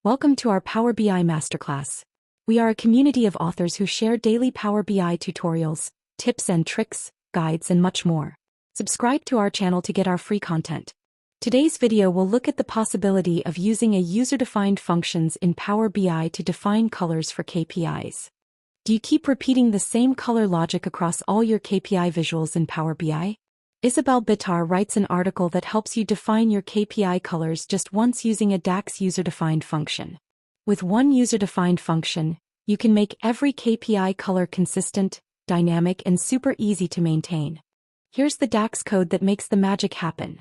Welcome to our Power BI Masterclass. We are a community of authors who share daily Power BI tutorials, tips and tricks, guides and much more. Subscribe to our channel to get our free content. Today's video will look at the possibility of using a user-defined functions in Power BI to define colors for KPIs. Do you keep repeating the same color logic across all your KPI visuals in Power BI? Isabel Bitar writes an article that helps you define your KPI colors just once using a DAX user-defined function. With one user-defined function, you can make every KPI color consistent, dynamic and super easy to maintain. Here's the DAX code that makes the magic happen.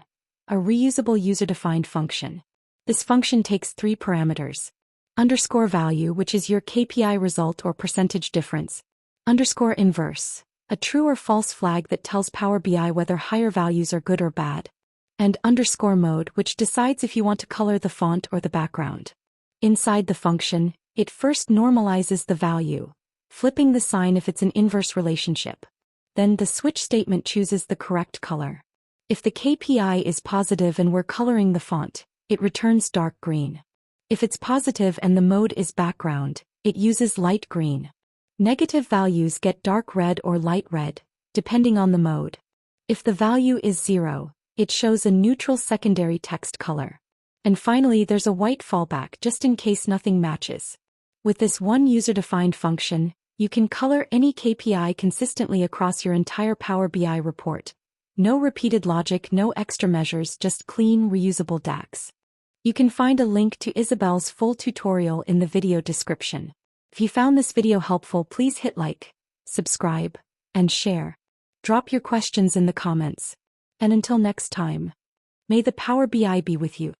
A reusable user-defined function. This function takes three parameters. Underscore value, which is your KPI result or percentage difference. Underscore inverse, a true or false flag that tells Power BI whether higher values are good or bad. And underscore mode, which decides if you want to color the font or the background. Inside the function, it first normalizes the value, flipping the sign if it's an inverse relationship. Then the switch statement chooses the correct color. If the KPI is positive and we're coloring the font, it returns dark green. If it's positive and the mode is background, it uses light green. Negative values get dark red or light red, depending on the mode. If the value is 0, it shows a neutral secondary text color. And finally, there's a white fallback just in case nothing matches. With this one user-defined function, you can color any KPI consistently across your entire Power BI report. No repeated logic, no extra measures, just clean, reusable DAX. You can find a link to Isabel's full tutorial in the video description. If you found this video helpful, please hit like, subscribe, and share. Drop your questions in the comments. And until next time, may the Power BI be with you.